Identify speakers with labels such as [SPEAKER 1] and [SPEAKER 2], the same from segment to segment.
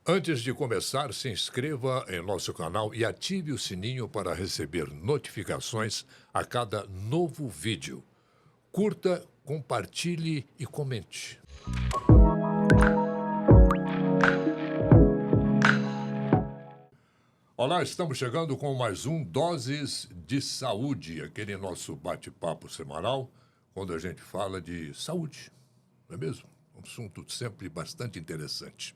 [SPEAKER 1] Antes de começar, se inscreva em nosso canal e ative o sininho para receber notificações a cada novo vídeo. Curta, compartilhe e comente. Olá, estamos chegando com mais um Doses de Saúde, aquele nosso bate-papo semanal, quando a gente fala de saúde, não é mesmo? Um assunto sempre bastante interessante.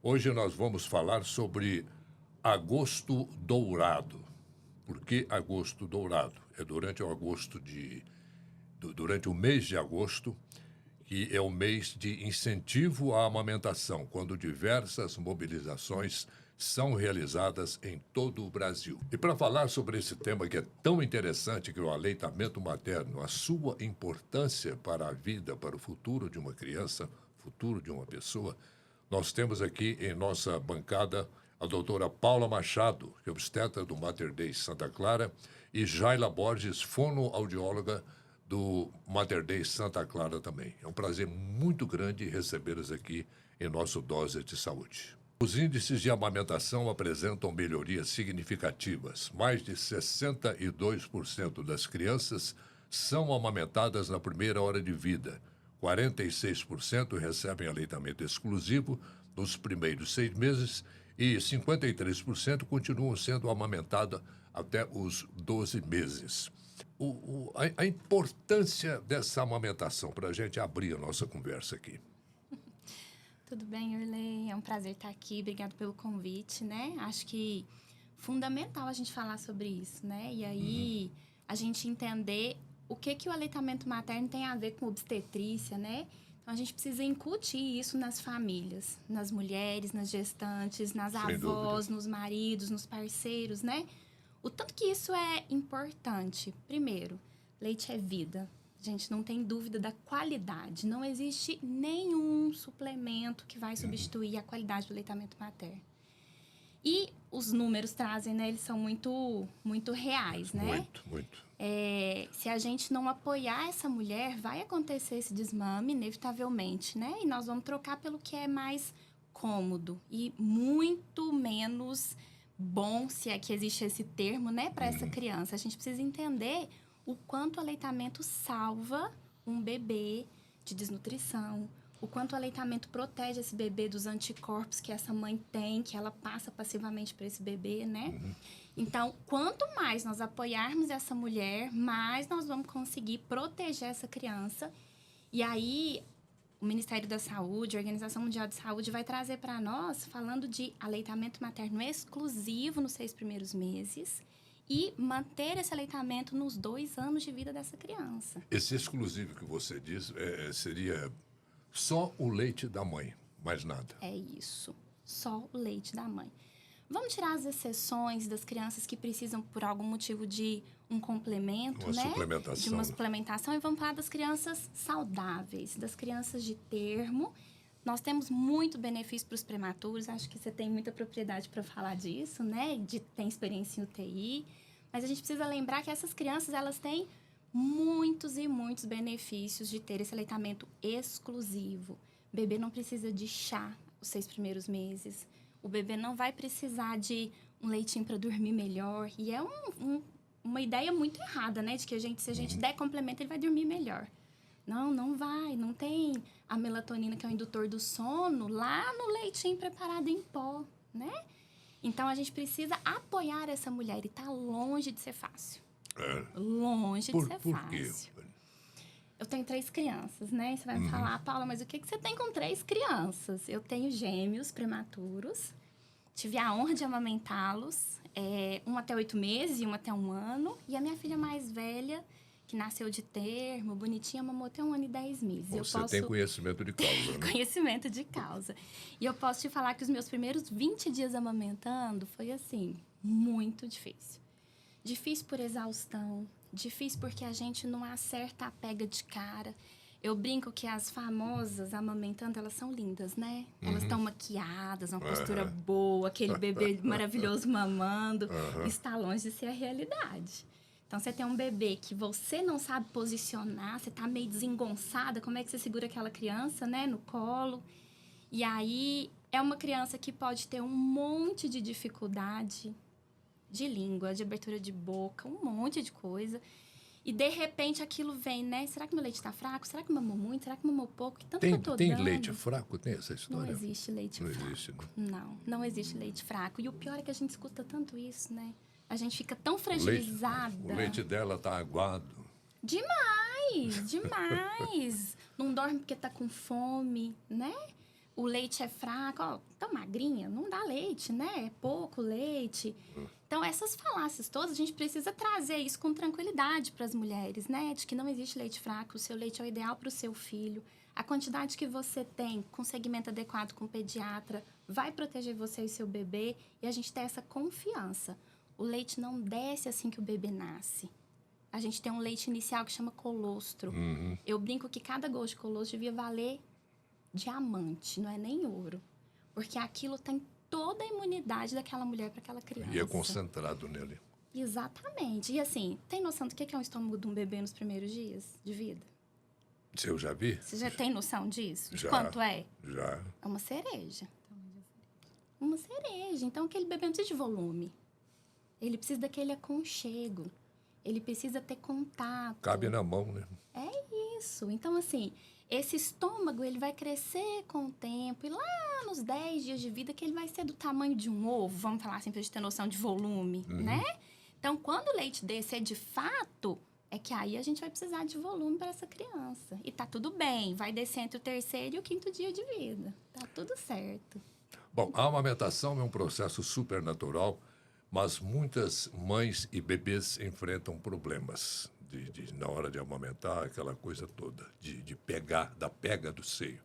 [SPEAKER 1] Hoje nós vamos falar sobre agosto dourado. Por que agosto dourado? É durante o mês de agosto, que é o mês de incentivo à amamentação, quando diversas mobilizações são realizadas em todo o Brasil. E para falar sobre esse tema que é tão interessante, que é o aleitamento materno, a sua importância para a vida, para o futuro de uma criança, futuro de uma pessoa, nós temos aqui em nossa bancada a doutora Paula Machado, que é obstetra do Mater Dei Santa Clara, e Jaila Borges, fonoaudióloga do Mater Dei Santa Clara também. É um prazer muito grande recebê-los aqui em nosso Dose de Saúde. Os índices de amamentação apresentam melhorias significativas. Mais de 62% das crianças são amamentadas na primeira hora de vida. 46% recebem aleitamento exclusivo nos primeiros 6 meses e 53% continuam sendo amamentadas até os 12 meses. A importância dessa amamentação, para a gente abrir a nossa conversa aqui.
[SPEAKER 2] Tudo bem, Irley? É um prazer estar aqui. Obrigada pelo convite, né? Acho que fundamental a gente falar sobre isso, né? E aí, a gente entender o que o aleitamento materno tem a ver com obstetrícia, né? Então, a gente precisa incutir isso nas famílias, nas mulheres, nas gestantes, nas
[SPEAKER 1] Sem
[SPEAKER 2] avós,
[SPEAKER 1] dúvida.
[SPEAKER 2] nos maridos, nos parceiros, né? O tanto que isso é importante. Primeiro, leite é vida. A gente não tem dúvida da qualidade. Não existe nenhum suplemento que vai substituir a qualidade do aleitamento materno. E os números trazem, né? Eles são muito reais, né?
[SPEAKER 1] Muito.
[SPEAKER 2] Se a gente não apoiar essa mulher, vai acontecer esse desmame, inevitavelmente, né? E nós vamos trocar pelo que é mais cômodo e muito menos bom, se é que existe esse termo, né? Para essa criança. A gente precisa entender o quanto o aleitamento salva um bebê de desnutrição, o quanto o aleitamento protege esse bebê dos anticorpos que essa mãe tem, que ela passa passivamente para esse bebê, né? Então, quanto mais nós apoiarmos essa mulher, mais nós vamos conseguir proteger essa criança. E aí, o Ministério da Saúde, a Organização Mundial de Saúde, vai trazer para nós, falando de aleitamento materno exclusivo nos 6 primeiros meses, e manter esse aleitamento nos 2 anos de vida dessa criança.
[SPEAKER 1] Esse exclusivo que você diz seria só o leite da mãe, mais nada.
[SPEAKER 2] É isso, só o leite da mãe. Vamos tirar as exceções das crianças que precisam, por algum motivo, de um complemento,
[SPEAKER 1] Uma
[SPEAKER 2] né?
[SPEAKER 1] suplementação.
[SPEAKER 2] De uma suplementação. E vamos falar das crianças saudáveis, das crianças de termo. Nós temos muito benefício para os prematuros. Acho que você tem muita propriedade para falar disso, né? Tem experiência em UTI. Mas a gente precisa lembrar que essas crianças, elas têm muitos e muitos benefícios de ter esse aleitamento exclusivo. O bebê não precisa de chá os 6 primeiros meses. O bebê não vai precisar de um leitinho para dormir melhor. E é uma ideia muito errada, né? De que se a gente der complemento, ele vai dormir melhor. Não vai. Não tem a melatonina, que é o indutor do sono, lá no leitinho preparado em pó, né? Então, a gente precisa apoiar essa mulher. E tá longe de ser fácil. Longe de ser
[SPEAKER 1] Por
[SPEAKER 2] fácil.
[SPEAKER 1] quê?
[SPEAKER 2] Eu tenho 3 crianças, né? Você vai me falar, Paula, mas o que você tem com 3 crianças? Eu tenho gêmeos prematuros. Tive a honra de amamentá-los. Um até 8 meses e um até 1 ano. E a minha filha mais velha, que nasceu de termo, bonitinha, mamou até 1 ano e 10 meses.
[SPEAKER 1] Você tem conhecimento de causa, né?
[SPEAKER 2] Conhecimento de causa. E eu posso te falar que os meus primeiros 20 dias amamentando foi, assim, muito difícil. Difícil por exaustão, difícil porque a gente não acerta a pega de cara. Eu brinco que as famosas amamentando, elas são lindas, né? Elas estão maquiadas, uma postura boa, aquele bebê maravilhoso mamando. Isso está longe de ser a realidade. Então, você tem um bebê que você não sabe posicionar, você tá meio desengonçada, como é que você segura aquela criança, né, no colo? E aí, É uma criança que pode ter um monte de dificuldade de língua, de abertura de boca, um monte de coisa. E, de repente, aquilo vem, né? Será que meu leite está fraco? Será que mamou muito? Será que mamou pouco? Que tanto que eu tô
[SPEAKER 1] Tem
[SPEAKER 2] dando?
[SPEAKER 1] leite fraco? Tem essa
[SPEAKER 2] Não
[SPEAKER 1] história?
[SPEAKER 2] existe leite
[SPEAKER 1] Não
[SPEAKER 2] fraco.
[SPEAKER 1] existe, né?
[SPEAKER 2] Não existe leite fraco. E o pior é que a gente escuta tanto isso, né? A gente fica tão
[SPEAKER 1] O
[SPEAKER 2] fragilizada.
[SPEAKER 1] leite dela tá aguado.
[SPEAKER 2] Demais! Não dorme porque tá com fome, né? O leite é fraco, ó, tá magrinha, não dá leite, né? É pouco leite. Então, essas falácias todas, a gente precisa trazer isso com tranquilidade para as mulheres, né? De que não existe leite fraco, o seu leite é o ideal para o seu filho. A quantidade que você tem com segmento adequado com o pediatra vai proteger você e seu bebê, e a gente tem essa confiança. O leite não desce assim que o bebê nasce. A gente tem um leite inicial que chama colostro. Eu brinco que cada gosto de colostro devia valer diamante, não é nem ouro. Porque aquilo tem toda a imunidade daquela mulher para aquela criança.
[SPEAKER 1] E é concentrado nele.
[SPEAKER 2] Exatamente. E assim, tem noção do que é um estômago de um bebê nos primeiros dias de vida?
[SPEAKER 1] Se eu já vi?
[SPEAKER 2] Você já tem noção disso? De
[SPEAKER 1] Já.
[SPEAKER 2] quanto é?
[SPEAKER 1] Já.
[SPEAKER 2] É uma cereja. Uma cereja. Então, aquele bebê não precisa de volume. Ele precisa daquele aconchego. Ele precisa ter contato.
[SPEAKER 1] Cabe na mão, né?
[SPEAKER 2] É isso. Então, assim, esse estômago, ele vai crescer com o tempo. E lá nos 10 dias de vida, que ele vai ser do tamanho de um ovo, vamos falar assim, pra gente ter noção de volume, né? Então, quando o leite descer de fato, é que aí a gente vai precisar de volume para essa criança. E tá tudo bem. Vai descer entre o 3º e o 5º dia de vida. Tá tudo certo.
[SPEAKER 1] Bom, a amamentação é um processo supernatural, mas muitas mães e bebês enfrentam problemas na hora de amamentar, aquela coisa toda, da pega do seio.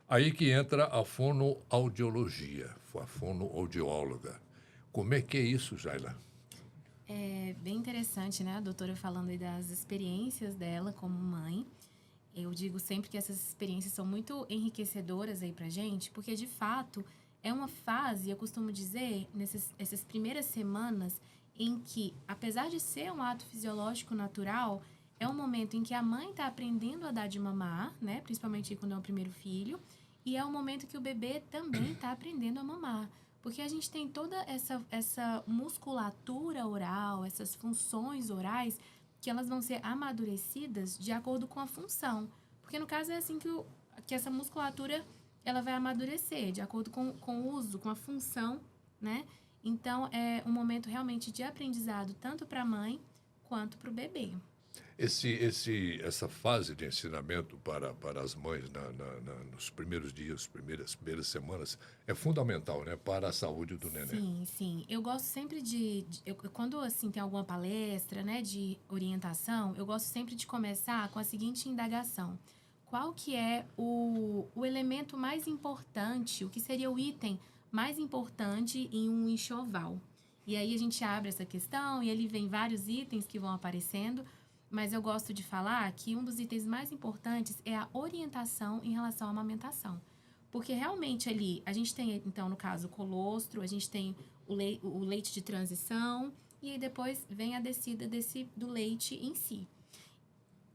[SPEAKER 1] Aí que entra a fonoaudiologia, a fonoaudióloga. Como é que é isso, Jaila?
[SPEAKER 3] É bem interessante, né? A doutora falando aí das experiências dela como mãe. Eu digo sempre que essas experiências são muito enriquecedoras aí pra gente, porque, de fato, é uma fase, eu costumo dizer, essas primeiras semanas, em que, apesar de ser um ato fisiológico natural, é um momento em que a mãe está aprendendo a dar de mamar, né? Principalmente quando é o primeiro filho, e é um momento que o bebê também está aprendendo a mamar. Porque a gente tem toda essa musculatura oral, essas funções orais, que elas vão ser amadurecidas de acordo com a função. Porque, no caso, é assim que essa musculatura ela vai amadurecer, de acordo com o uso, com a função, né? Então, é um momento realmente de aprendizado, tanto para a mãe quanto para o bebê.
[SPEAKER 1] Essa fase de ensinamento para as mães nos primeiros dias, primeiras semanas, é fundamental, né, para a saúde do neném.
[SPEAKER 3] Sim, sim. Eu gosto sempre quando assim tem alguma palestra, né, de orientação, eu gosto sempre de começar com a seguinte indagação: qual que é o elemento mais importante, o que seria o item mais importante em um enxoval? E aí a gente abre essa questão e ali vem vários itens que vão aparecendo. Mas eu gosto de falar que um dos itens mais importantes é a orientação em relação à amamentação. Porque realmente ali, a gente tem, então, no caso, o colostro, a gente tem o leite de transição, e aí depois vem a descida do leite em si.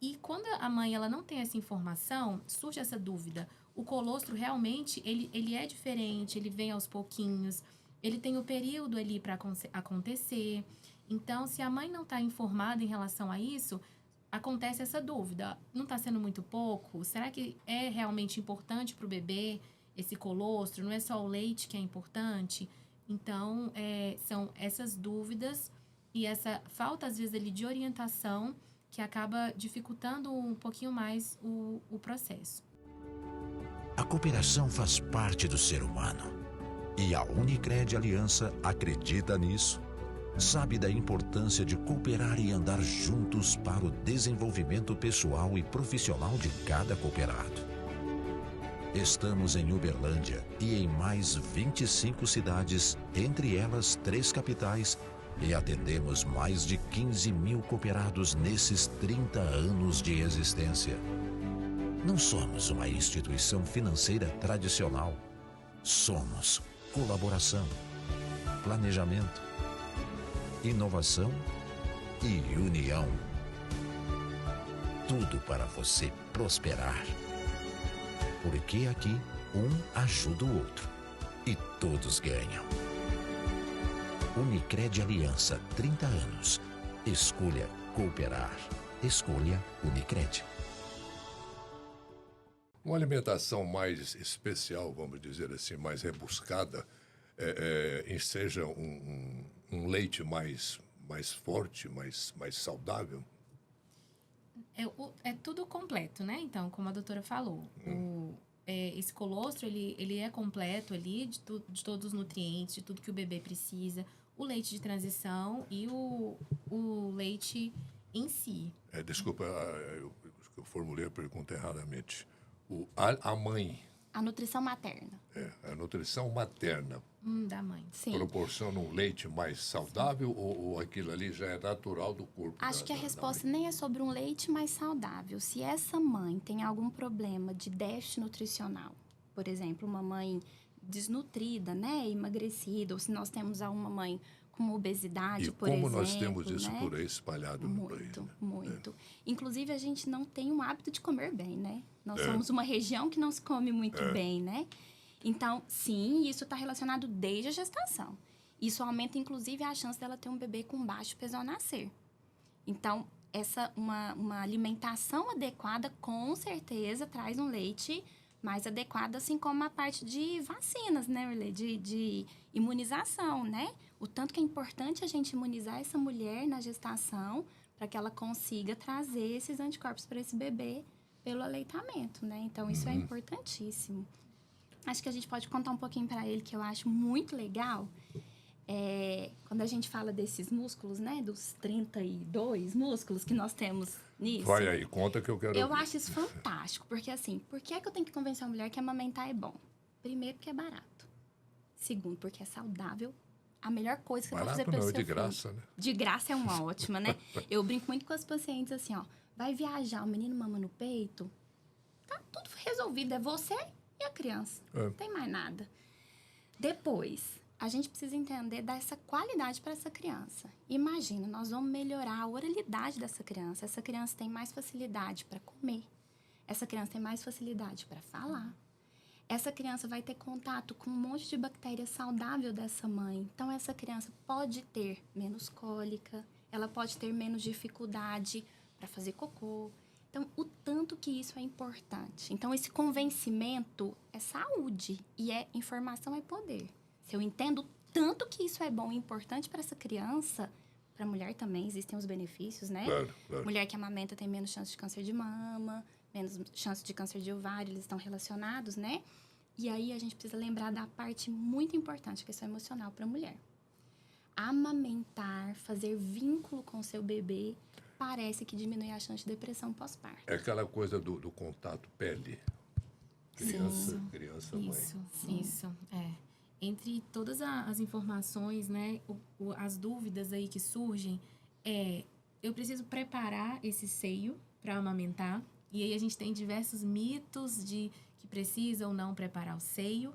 [SPEAKER 3] E quando a mãe ela não tem essa informação, surge essa dúvida. O colostro realmente, ele é diferente, ele vem aos pouquinhos, ele tem o período ali para acontecer. Então, se a mãe não está informada em relação a isso, acontece essa dúvida. Não está sendo muito pouco? Será que é realmente importante para o bebê esse colostro? Não é só o leite que é importante? Então, são essas dúvidas e essa falta, às vezes, ali, de orientação que acaba dificultando um pouquinho mais o processo.
[SPEAKER 4] A cooperação faz parte do ser humano. E a Unicred Aliança acredita nisso. Sabe da importância de cooperar e andar juntos para o desenvolvimento pessoal e profissional de cada cooperado. Estamos em Uberlândia e em mais 25 cidades, entre elas 3 capitais, e atendemos mais de 15 mil cooperados nesses 30 anos de existência. Não somos uma instituição financeira tradicional. Somos colaboração, planejamento, inovação e união. Tudo para você prosperar. Porque aqui, um ajuda o outro. e todos ganham. Unicred Aliança, 30 anos. Escolha cooperar. Escolha Unicred.
[SPEAKER 1] Uma alimentação mais especial, vamos dizer assim, mais rebuscada, seja um leite mais forte, mais saudável?
[SPEAKER 3] É tudo completo, né? Então, como a doutora falou, esse colostro, ele é completo ali de todos os nutrientes, de tudo que o bebê precisa. O leite de transição e o leite em si.
[SPEAKER 1] Desculpa, eu formulei a pergunta erradamente. A mãe...
[SPEAKER 2] A nutrição materna.
[SPEAKER 1] A nutrição materna.
[SPEAKER 3] Da mãe.
[SPEAKER 2] Sim.
[SPEAKER 1] Proporciona um leite mais saudável ou aquilo ali já é natural do corpo?
[SPEAKER 2] Acho que a resposta nem é sobre um leite mais saudável. Se essa mãe tem algum problema de déficit nutricional, por exemplo, uma mãe desnutrida, né, emagrecida, ou se nós temos uma mãe com obesidade, por exemplo.
[SPEAKER 1] E como nós temos isso, né, por aí espalhado no país?
[SPEAKER 2] Muito, muito. Inclusive, a gente não tem um hábito de comer bem, né? Nós somos uma região que não se come muito bem, né? Então, sim, isso está relacionado desde a gestação. Isso aumenta, inclusive, a chance dela ter um bebê com baixo peso ao nascer. Então, uma alimentação adequada, com certeza, traz um leite mais adequado, assim como a parte de vacinas, né, Urley? De imunização, né? O tanto que é importante a gente imunizar essa mulher na gestação para que ela consiga trazer esses anticorpos para esse bebê pelo aleitamento, né? Então, isso é importantíssimo. Acho que a gente pode contar um pouquinho para ele, que eu acho muito legal. Quando a gente fala desses músculos, né? Dos 32 músculos que nós temos nisso.
[SPEAKER 1] Vai aí, conta que eu quero
[SPEAKER 2] Eu
[SPEAKER 1] ouvir.
[SPEAKER 2] acho isso fantástico, porque assim, por que é que eu tenho que convencer a mulher que amamentar é bom? Primeiro, porque é barato. Segundo, porque é saudável. A melhor coisa que você pode fazer pelo seu
[SPEAKER 1] de
[SPEAKER 2] filho.
[SPEAKER 1] graça, né?
[SPEAKER 2] De graça é uma ótima, né? Eu brinco muito com as pacientes assim, ó. Vai viajar, o menino mama no peito, tá tudo resolvido. É você e a criança. Não tem mais nada. Depois, a gente precisa entender dessa qualidade para essa criança. Imagina, nós vamos melhorar a oralidade dessa criança. Essa criança tem mais facilidade para comer. Essa criança tem mais facilidade para falar. Essa criança vai ter contato com um monte de bactéria saudável dessa mãe. Então, essa criança pode ter menos cólica, ela pode ter menos dificuldade para fazer cocô. Então, o tanto que isso é importante. Então, esse convencimento é saúde e informação é poder. Se eu entendo tanto que isso é bom e importante para essa criança, para a mulher também existem os benefícios, né?
[SPEAKER 1] Claro.
[SPEAKER 2] Mulher que amamenta tem menos chance de câncer de mama, menos chance de câncer de ovário, eles estão relacionados, né? E aí, a gente precisa lembrar da parte muito importante, que é a questão emocional para a mulher. Amamentar, fazer vínculo com o seu bebê, parece que diminui a chance de depressão pós-parto.
[SPEAKER 1] É aquela coisa do contato pele. Criança, mãe.
[SPEAKER 3] Isso. Entre todas as informações, né, as dúvidas aí que surgem, eu preciso preparar esse seio para amamentar. E aí a gente tem diversos mitos de que precisa ou não preparar o seio,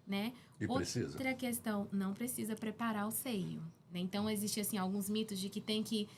[SPEAKER 3] né? Outra questão, não precisa preparar o seio, né? Então, existe, assim, alguns mitos de que tem que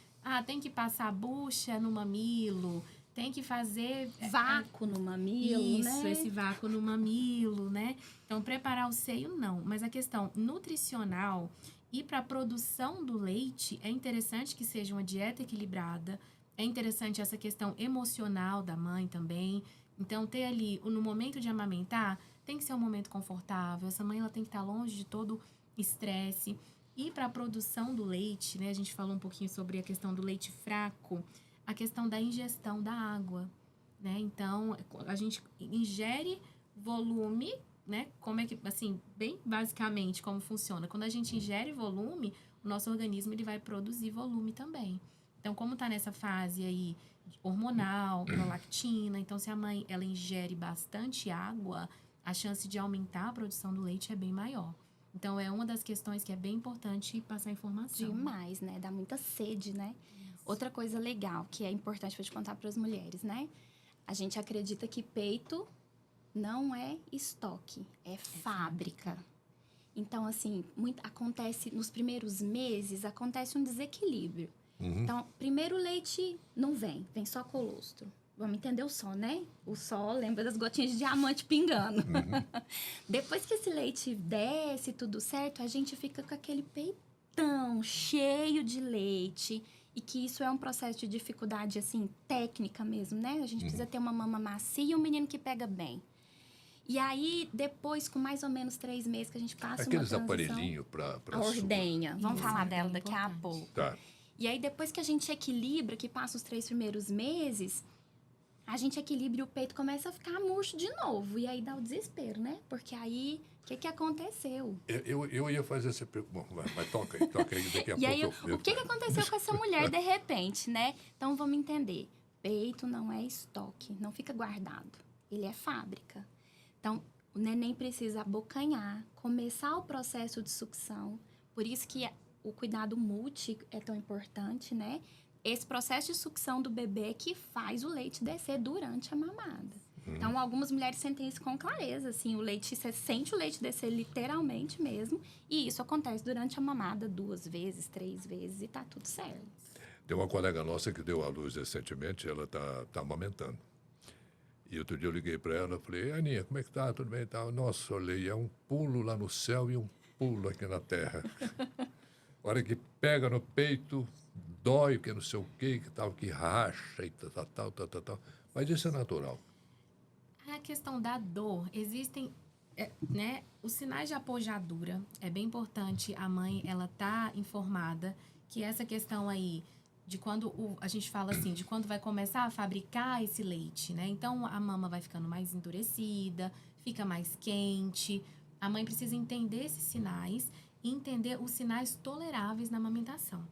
[SPEAKER 3] passar a bucha no mamilo, tem que fazer...
[SPEAKER 2] Vácuo no mamilo, né?
[SPEAKER 3] Isso, esse vácuo no mamilo, né? Então, preparar o seio, não. Mas a questão nutricional e para a produção do leite, é interessante que seja uma dieta equilibrada, é interessante essa questão emocional da mãe também. Então, ter ali, no momento de amamentar, tem que ser um momento confortável. Essa mãe ela tem que estar longe de todo estresse. E para a produção do leite, né? A gente falou um pouquinho sobre a questão do leite fraco, a questão da ingestão da água, né? Então, a gente ingere volume, né? Como é que, assim, bem basicamente, como funciona? Quando a gente ingere volume, o nosso organismo ele vai produzir volume também. Então, como está nessa fase aí hormonal, prolactina, então se a mãe ela ingere bastante água, a chance de aumentar a produção do leite é bem maior. Então, é uma das questões que é bem importante passar informação.
[SPEAKER 2] Demais, né? Dá muita sede, né? Isso. Outra coisa legal que é importante para te contar para as mulheres, né? A gente acredita que peito não é estoque, é fábrica. Então, assim, acontece nos primeiros meses, acontece um desequilíbrio. Então, primeiro o leite não vem só colostro. vamos entender o sol, né? O sol lembra das gotinhas de diamante pingando. Depois que esse leite desce, tudo certo, a gente fica com aquele peitão cheio de leite. E que isso é um processo de dificuldade, assim, técnica mesmo, né? A gente precisa ter uma mama macia e um menino que pega bem. E aí, depois, com mais ou menos 3 meses que a gente passa
[SPEAKER 1] Aqueles
[SPEAKER 2] uma transição...
[SPEAKER 1] aparelhinhos para
[SPEAKER 2] A ordenha. Vamos
[SPEAKER 3] Isso,
[SPEAKER 2] falar
[SPEAKER 3] é
[SPEAKER 2] dela
[SPEAKER 3] bem
[SPEAKER 2] daqui a
[SPEAKER 3] importante.
[SPEAKER 2] pouco.
[SPEAKER 1] Tá.
[SPEAKER 2] E aí, depois que a gente equilibra, que passa os 3 primeiros meses, a gente equilibra e o peito começa a ficar murcho de novo. E aí dá o desespero, né? Porque aí, o que aconteceu?
[SPEAKER 1] Eu ia fazer essa pergunta. Bom, mas toca aí, daqui a
[SPEAKER 2] E
[SPEAKER 1] pouco.
[SPEAKER 2] aí, o que aconteceu com essa mulher de repente, né? Então, vamos entender. Peito não é estoque, não fica guardado. Ele é fábrica. Então, o neném precisa abocanhar, começar o processo de sucção. Por isso que o cuidado multi é tão importante, né? Esse processo de sucção do bebê que faz o leite descer durante a mamada. Então, algumas mulheres sentem isso com clareza, assim, você sente o leite descer literalmente mesmo, e isso acontece durante a mamada 2 vezes, 3 vezes, e tá tudo certo.
[SPEAKER 1] Tem uma colega nossa que deu à luz recentemente, ela tá amamentando. E outro dia eu liguei para ela e falei, Aninha, como é que tá? Tudo bem e tal? Nossa, olhei, é um pulo lá no céu e um pulo aqui na terra. A hora que pega no peito, dói, que não sei o quê, que tal, que racha e tal. Mas isso é natural.
[SPEAKER 3] A questão da dor, existem, né, os sinais de apojadura. É bem importante a mãe, ela tá informada que essa questão aí de quando a gente fala assim, de quando vai começar a fabricar esse leite, né? Então, a mama vai ficando mais endurecida, fica mais quente. A mãe precisa entender esses sinais e entender os sinais toleráveis na amamentação.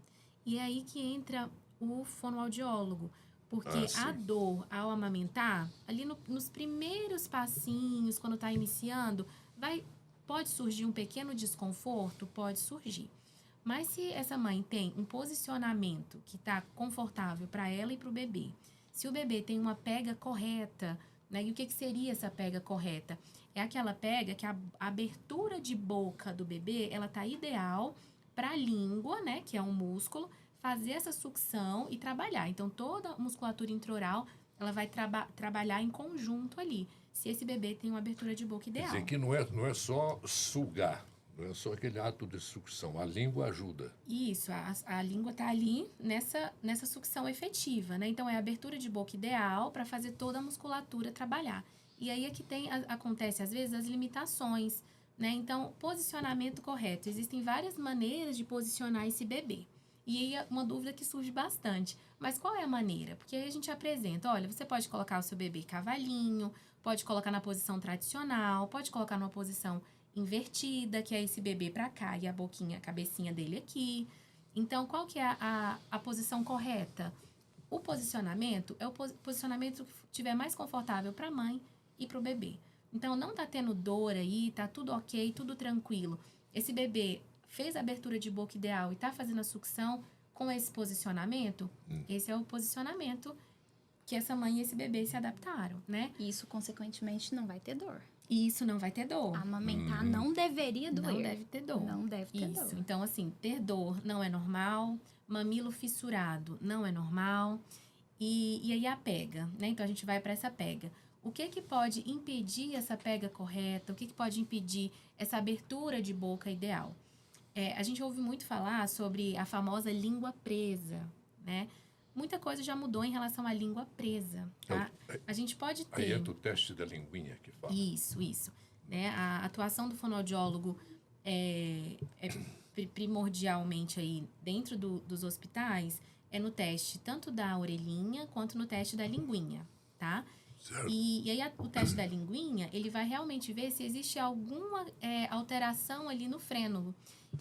[SPEAKER 3] E é aí que entra o fonoaudiólogo, porque a dor ao amamentar, ali nos primeiros passinhos, quando está iniciando, pode surgir um pequeno desconforto, pode surgir. Mas se essa mãe tem um posicionamento que está confortável para ela e para o bebê, se o bebê tem uma pega correta, né? E o que seria essa pega correta? É aquela pega que a abertura de boca do bebê, ela tá ideal para a língua, né? Que é um músculo, fazer essa sucção e trabalhar. Então, toda a musculatura intraoral, ela vai trabalhar em conjunto ali, se esse bebê tem uma abertura de boca
[SPEAKER 1] Quer
[SPEAKER 3] ideal.
[SPEAKER 1] dizer que não é só sugar, não é só aquele ato de sucção, a língua ajuda.
[SPEAKER 3] Isso, a língua está ali nessa sucção efetiva, né? Então, é a abertura de boca ideal para fazer toda a musculatura trabalhar. E aí é que acontece, às vezes, as limitações, né? Então, posicionamento correto. Existem várias maneiras de posicionar esse bebê. E aí é uma dúvida que surge bastante. Mas qual é a maneira? Porque aí a gente apresenta, olha, você pode colocar o seu bebê cavalinho, pode colocar na posição tradicional, pode colocar numa posição invertida, que é esse bebê para cá e a cabecinha dele aqui. Então, qual que é a posição correta? O posicionamento é o posicionamento que estiver mais confortável para a mãe e para o bebê. Então, não tá tendo dor aí, tá tudo ok, tudo tranquilo. Esse bebê fez a abertura de boca ideal e tá fazendo a sucção com esse posicionamento, esse é o posicionamento que essa mãe e esse bebê se adaptaram, né?
[SPEAKER 2] Isso, consequentemente, não vai ter dor.
[SPEAKER 3] E isso não vai ter dor.
[SPEAKER 2] Amamentar não deveria doer.
[SPEAKER 3] Não deve ter dor.
[SPEAKER 2] Não deve ter
[SPEAKER 3] Isso.
[SPEAKER 2] dor.
[SPEAKER 3] Então, assim, ter dor não é normal. Mamilo fissurado não é normal. E aí a pega, né? Então, a gente vai para essa pega. O que pode impedir essa pega correta? O que pode impedir essa abertura de boca ideal? A gente ouve muito falar sobre a famosa língua presa, né? Muita coisa já mudou em relação à língua presa, tá? A gente pode ter...
[SPEAKER 1] Aí entra o teste da linguinha que fala.
[SPEAKER 3] Isso. Né? A atuação do fonoaudiólogo é primordialmente aí dentro dos hospitais, é no teste tanto da orelhinha quanto no teste da linguinha, tá?
[SPEAKER 1] Certo.
[SPEAKER 3] E aí o teste da linguinha, ele vai realmente ver se existe alguma alteração ali no frênulo.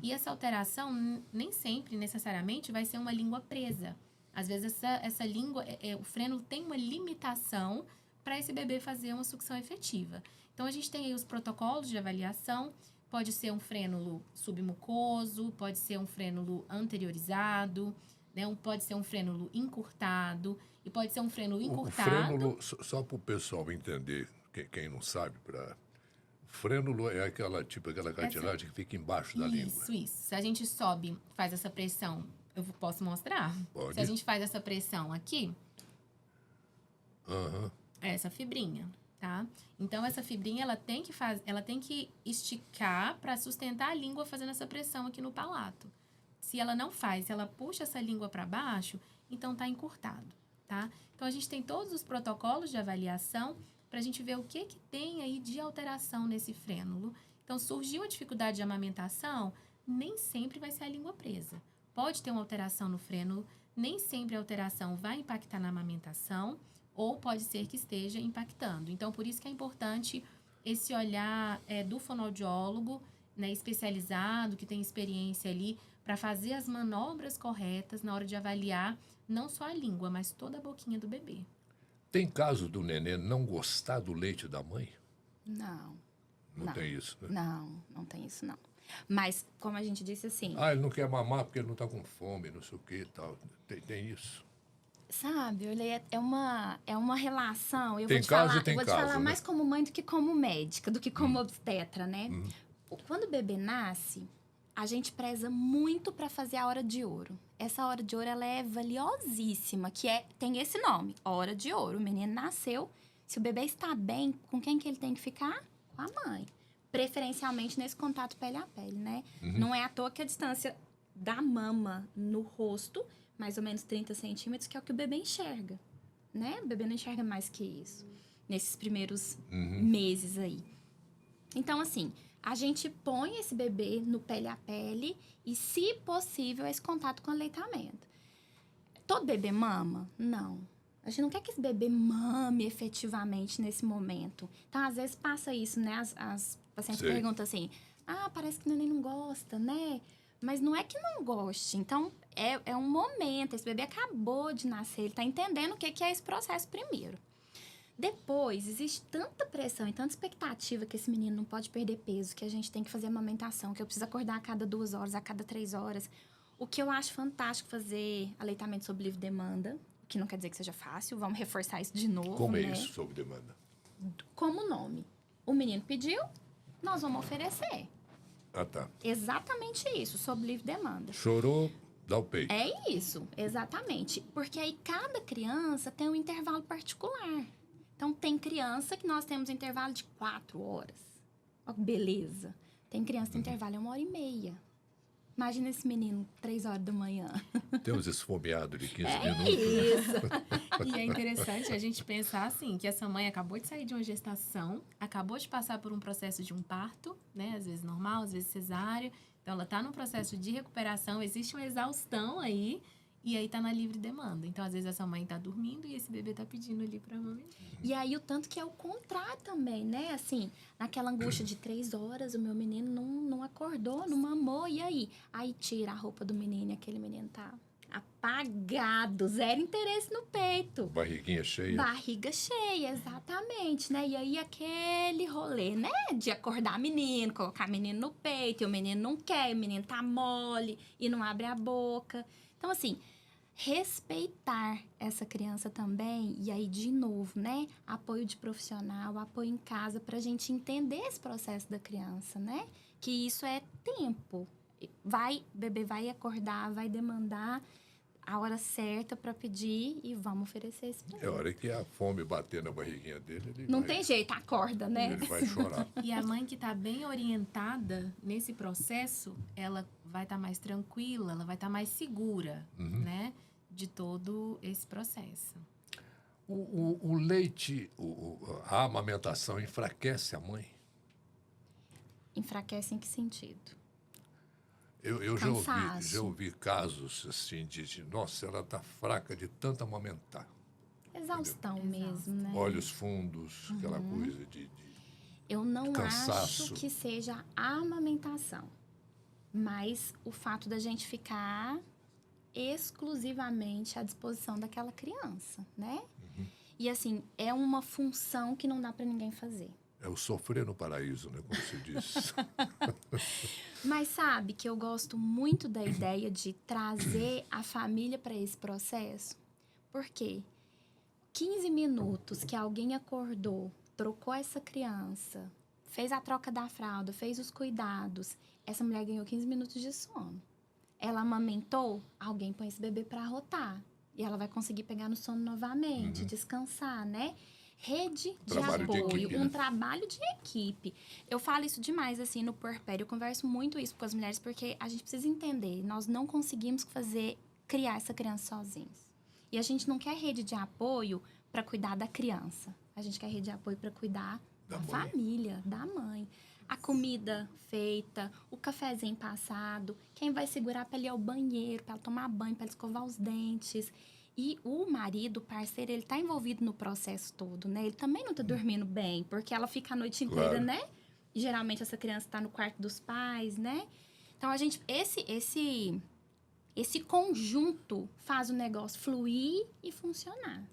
[SPEAKER 3] E essa alteração nem sempre, necessariamente, vai ser uma língua presa. Às vezes essa língua, o frênulo tem uma limitação para esse bebê fazer uma sucção efetiva. Então, a gente tem aí os protocolos de avaliação. Pode ser um frênulo submucoso, pode ser um frênulo anteriorizado, né? Pode ser um frênulo encurtado e pode ser um frênulo encurtado.
[SPEAKER 1] O frênulo, só para o pessoal entender, quem não sabe, frênulo é aquela cartilagem que fica embaixo da língua.
[SPEAKER 3] Isso. Se a gente faz essa pressão, eu posso mostrar?
[SPEAKER 1] Pode.
[SPEAKER 3] Se a gente faz essa pressão aqui,
[SPEAKER 1] Aham.
[SPEAKER 3] Essa fibrinha, tá? Então, essa fibrinha, ela tem que esticar para sustentar a língua fazendo essa pressão aqui no palato. Se ela não faz, se ela puxa essa língua para baixo, então tá encurtado, tá? Então, a gente tem todos os protocolos de avaliação para a gente ver o que tem aí de alteração nesse frênulo. Então, surgiu a dificuldade de amamentação, nem sempre vai ser a língua presa. Pode ter uma alteração no frênulo, nem sempre a alteração vai impactar na amamentação, ou pode ser que esteja impactando. Então, por isso que é importante esse olhar do fonoaudiólogo, né, especializado, que tem experiência ali, para fazer as manobras corretas na hora de avaliar não só a língua, mas toda a boquinha do bebê.
[SPEAKER 1] Tem caso do nenê não gostar do leite da mãe?
[SPEAKER 2] Não.
[SPEAKER 1] Não tem isso, né?
[SPEAKER 2] Não tem isso, não. Mas, como a gente disse assim...
[SPEAKER 1] Ele não quer mamar porque ele não está com fome, não sei o que e tal. Tem isso.
[SPEAKER 2] Sabe, é uma relação... Eu
[SPEAKER 1] Tem
[SPEAKER 2] vou te
[SPEAKER 1] caso
[SPEAKER 2] falar,
[SPEAKER 1] e tem
[SPEAKER 2] eu vou te
[SPEAKER 1] caso,
[SPEAKER 2] falar
[SPEAKER 1] né?
[SPEAKER 2] mais como mãe do que como médica, do que como obstetra, né? Quando o bebê nasce, a gente preza muito para fazer a hora de ouro. Essa hora de ouro, ela é valiosíssima, tem esse nome, hora de ouro. O menino nasceu, se o bebê está bem, com quem que ele tem que ficar? Com a mãe. Preferencialmente nesse contato pele a pele, né? Não é à toa que a distância da mama no rosto, mais ou menos 30 centímetros, que é o que o bebê enxerga, né? O bebê não enxerga mais que isso, nesses primeiros meses aí. Então, assim, a gente põe esse bebê no pele a pele e, se possível, esse contato com aleitamento. Todo bebê mama? Não. A gente não quer que esse bebê mame efetivamente nesse momento. Então, às vezes, passa isso, né? As pacientes perguntam assim, parece que o neném não gosta, né? Mas não é que não goste. Então, é um momento. Esse bebê acabou de nascer. Ele está entendendo o que é esse processo primeiro. Depois, existe tanta pressão e tanta expectativa que esse menino não pode perder peso, que a gente tem que fazer amamentação, que eu preciso acordar a cada 2 horas, a cada 3 horas. O que eu acho fantástico fazer aleitamento sob livre demanda, que não quer dizer que seja fácil, vamos reforçar isso de novo,
[SPEAKER 1] Como é
[SPEAKER 2] né?
[SPEAKER 1] isso, sob demanda?
[SPEAKER 2] Como nome. O menino pediu, nós vamos oferecer.
[SPEAKER 1] Tá.
[SPEAKER 2] Exatamente isso, sob livre demanda.
[SPEAKER 1] Chorou, dá o peito.
[SPEAKER 2] É isso, exatamente. Porque aí cada criança tem um intervalo particular. Então, tem criança que nós temos intervalo de 4 horas. Ó, beleza. Tem criança que tem intervalo de 1h30. Imagina esse menino, 3 horas da manhã.
[SPEAKER 1] Tem uns esfomeados de 15 minutos.
[SPEAKER 2] Isso.
[SPEAKER 3] E é interessante a gente pensar assim, que essa mãe acabou de sair de uma gestação, acabou de passar por um processo de um parto, né? Às vezes normal, às vezes cesárea. Então, ela está num processo de recuperação, existe uma exaustão aí, e aí tá na livre demanda. Então, às vezes, essa mãe tá dormindo e esse bebê tá pedindo ali pra mamãe.
[SPEAKER 2] E aí, o tanto que é o contrário também, né? Assim, naquela angústia de 3 horas, o meu menino não acordou, não mamou, e aí? Aí tira a roupa do menino e aquele menino tá apagado, zero interesse no peito.
[SPEAKER 1] Barriguinha cheia.
[SPEAKER 2] Barriga cheia, exatamente, né? E aí, aquele rolê, né? De acordar menino, colocar menino no peito, e o menino não quer, o menino tá mole e não abre a boca. Então, assim, respeitar essa criança também, e aí, de novo, né? Apoio de profissional, apoio em casa, pra gente entender esse processo da criança, né? Que isso é tempo. O bebê vai acordar, vai demandar a hora certa pra pedir e vamos oferecer esse pra ele.
[SPEAKER 1] É hora que a fome bater na barriguinha dele, ele
[SPEAKER 2] Não
[SPEAKER 1] vai,
[SPEAKER 2] tem jeito, acorda, né?
[SPEAKER 1] ele vai chorar.
[SPEAKER 3] E a mãe que tá bem orientada nesse processo, ela vai estar mais tranquila, ela vai estar mais segura, né? De todo esse processo.
[SPEAKER 1] O leite, a amamentação enfraquece a mãe?
[SPEAKER 2] Enfraquece em que sentido?
[SPEAKER 1] Eu
[SPEAKER 2] Cansaço.
[SPEAKER 1] já ouvi casos assim de nossa, ela está fraca de tanto amamentar.
[SPEAKER 2] Exaustão mesmo, né?
[SPEAKER 1] Olhos fundos, aquela coisa de
[SPEAKER 2] Eu não
[SPEAKER 1] cansaço.
[SPEAKER 2] acho que seja a amamentação, mas o fato da gente ficar exclusivamente à disposição daquela criança, né? E assim, é uma função que não dá para ninguém fazer.
[SPEAKER 1] É o sofrer no paraíso, né? Como se diz.
[SPEAKER 2] Mas sabe que eu gosto muito da ideia de trazer a família para esse processo? Por quê? 15 minutos que alguém acordou, trocou essa criança, fez a troca da fralda, fez os cuidados, essa mulher ganhou 15 minutos de sono. Ela amamentou, alguém põe esse bebê para arrotar. E ela vai conseguir pegar no sono novamente, descansar, né? Rede de
[SPEAKER 1] Trabalho de
[SPEAKER 2] apoio,
[SPEAKER 1] equipe,
[SPEAKER 2] um
[SPEAKER 1] né?
[SPEAKER 2] trabalho de equipe. Eu falo isso demais, assim, no puerpério. Eu converso muito isso com as mulheres, porque a gente precisa entender. Nós não conseguimos criar essa criança sozinhos. E a gente não quer rede de apoio para cuidar da criança. A gente quer rede de apoio para cuidar
[SPEAKER 1] Da
[SPEAKER 2] da
[SPEAKER 1] mãe.
[SPEAKER 2] família, da mãe. A comida feita, o cafezinho passado, quem vai segurar para ele ir ao banheiro, para ela tomar banho, para ela escovar os dentes. E o marido, o parceiro, ele tá envolvido no processo todo, né? Ele também não tá dormindo bem, porque ela fica a noite inteira,
[SPEAKER 1] Claro.
[SPEAKER 2] né? E geralmente essa criança tá no quarto dos pais, né? Então, esse conjunto faz o negócio fluir e funcionar.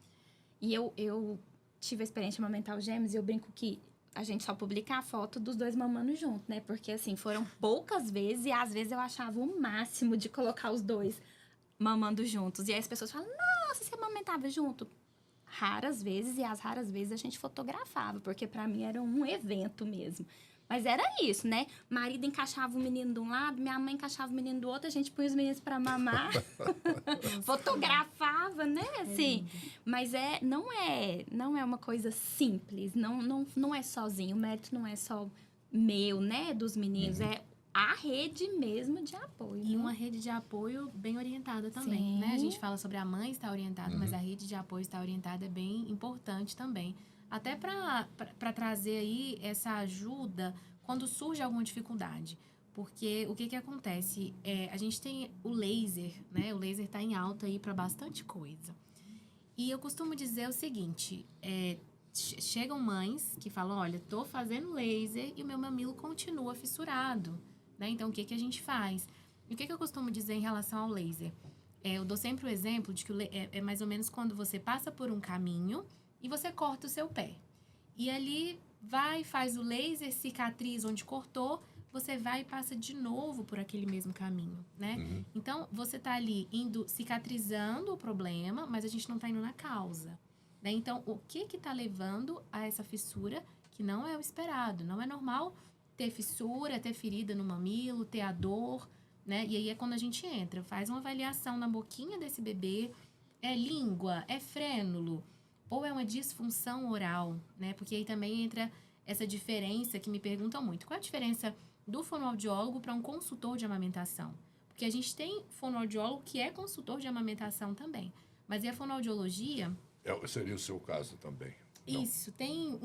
[SPEAKER 2] E eu tive a experiência de amamentar os gêmeos e eu brinco que a gente só publica a foto dos dois mamando junto, né? Porque, assim, foram poucas vezes e às vezes eu achava o máximo de colocar os dois mamando juntos. E aí as pessoas falam, nossa, você amamentava junto? Raras vezes, e as raras vezes a gente fotografava, porque pra mim era um evento mesmo. Mas era isso, né? Marido encaixava o menino de um lado, minha mãe encaixava o menino do outro, a gente punha os meninos pra mamar. Fotografava, né? Assim. Mas não é uma coisa simples, não é sozinho. O mérito não é só meu, né? Dos meninos, é a rede mesmo de apoio.
[SPEAKER 3] E
[SPEAKER 2] né?
[SPEAKER 3] uma rede de apoio bem orientada também,
[SPEAKER 2] Sim.
[SPEAKER 3] né? A gente fala sobre a mãe estar orientada, mas a rede de apoio estar orientada é bem importante também. Até para trazer aí essa ajuda quando surge alguma dificuldade. Porque o que acontece? A gente tem o laser, né? O laser está em alta aí para bastante coisa. E eu costumo dizer o seguinte, chegam mães que falam, olha, tô fazendo laser e o meu mamilo continua fissurado, né? Então, o que a gente faz? E o que eu costumo dizer em relação ao laser? Eu dou sempre o exemplo de que é mais ou menos quando você passa por um caminho e você corta o seu pé. E ali faz o laser, cicatriz onde cortou, você vai e passa de novo por aquele mesmo caminho, né? Então, você tá ali cicatrizando o problema, mas a gente não tá indo na causa, né? Então, o que tá levando a essa fissura que não é o esperado? Não é normal ter fissura, ter ferida no mamilo, ter a dor, né? E aí é quando a gente entra, faz uma avaliação na boquinha desse bebê, é língua, é frênulo, ou é uma disfunção oral, né? Porque aí também entra essa diferença que me perguntam muito. Qual a diferença do fonoaudiólogo para um consultor de amamentação? Porque a gente tem fonoaudiólogo que é consultor de amamentação também. Mas e a fonoaudiologia?
[SPEAKER 1] Seria o seu caso também. Não.
[SPEAKER 3] Isso, tem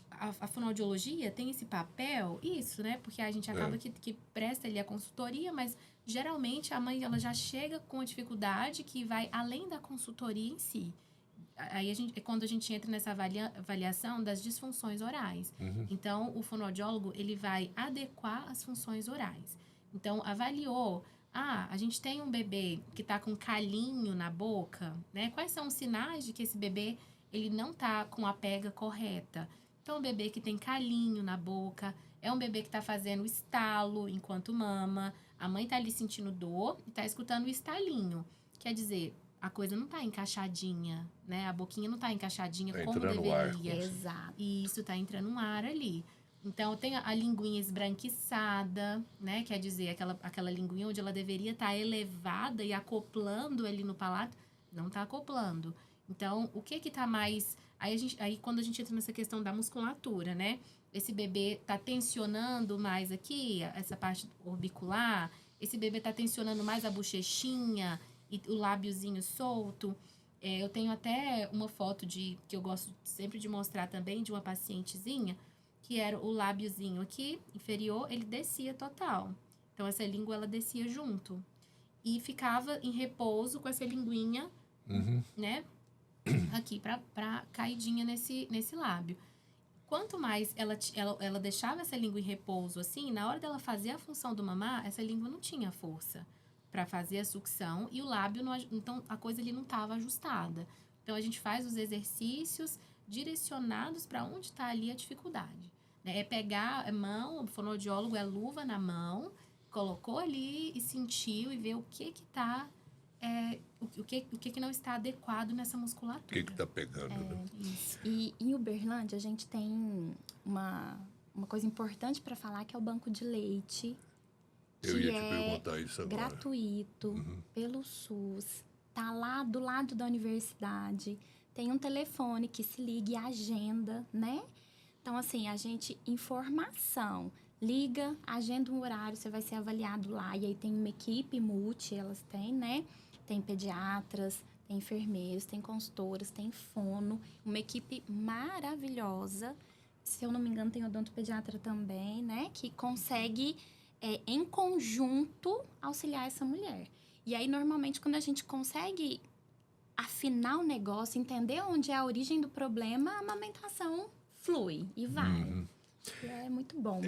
[SPEAKER 3] a fonoaudiologia tem esse papel, isso, né? Porque a gente acaba que presta ali a consultoria, mas geralmente a mãe ela já chega com a dificuldade que vai além da consultoria em si. Aí é quando a gente entra nessa avaliação das disfunções orais. Então, o fonoaudiólogo, ele vai adequar as funções orais. Então, avaliou, a gente tem um bebê que está com calinho na boca, né? Quais são os sinais de que esse bebê, ele não está com a pega correta? Então, um bebê que tem calinho na boca, é um bebê que está fazendo estalo enquanto mama, a mãe está ali sentindo dor e está escutando o estalinho. Quer dizer, a coisa não tá encaixadinha, né? A boquinha não tá encaixadinha
[SPEAKER 1] Tá
[SPEAKER 3] como
[SPEAKER 1] entrando
[SPEAKER 3] deveria.
[SPEAKER 1] ar.
[SPEAKER 2] Exato.
[SPEAKER 3] E isso tá entrando um ar ali. Então, tem a linguinha esbranquiçada, né? Quer dizer, aquela linguinha onde ela deveria estar elevada e acoplando ali no palato, não tá acoplando. Então, o que tá mais... Aí quando a gente entra nessa questão da musculatura, né? Esse bebê tá tensionando mais aqui, essa parte orbicular. Esse bebê tá tensionando mais a bochechinha e o lábiozinho solto. Eu tenho até uma foto que eu gosto sempre de mostrar também, de uma pacientezinha, que era o lábiozinho aqui, inferior, ele descia total. Então, essa língua, ela descia junto. E ficava em repouso com essa linguinha, né? Aqui, pra caidinha nesse lábio. Quanto mais ela deixava essa língua em repouso, assim, na hora dela fazer a função do mamar, essa língua não tinha força para fazer a sucção e o lábio, então a coisa ali não estava ajustada. Então, a gente faz os exercícios direcionados para onde está ali a dificuldade. Né? É pegar a mão, o fonoaudiólogo é luva na mão, colocou ali e sentiu e ver o que está... o que não está adequado nessa musculatura.
[SPEAKER 1] O que está pegando, né?
[SPEAKER 3] Isso.
[SPEAKER 2] E em Uberlândia, a gente tem uma coisa importante para falar, que é o banco de leite.
[SPEAKER 1] Eu
[SPEAKER 2] que
[SPEAKER 1] ia te
[SPEAKER 2] é
[SPEAKER 1] perguntar isso agora.
[SPEAKER 2] gratuito, pelo SUS, tá lá do lado da universidade. Tem um telefone que se liga e agenda, né? Então, assim, informação. Liga, agenda um horário, você vai ser avaliado lá. E aí tem uma equipe elas têm, né? Tem pediatras, tem enfermeiros, tem consultoras, tem fono. Uma equipe maravilhosa. Se eu não me engano, tem odontopediatra também, né? Que consegue, em conjunto, auxiliar essa mulher. E aí, normalmente, quando a gente consegue afinar o negócio, entender onde é a origem do problema, a amamentação flui e vai. E é muito bom.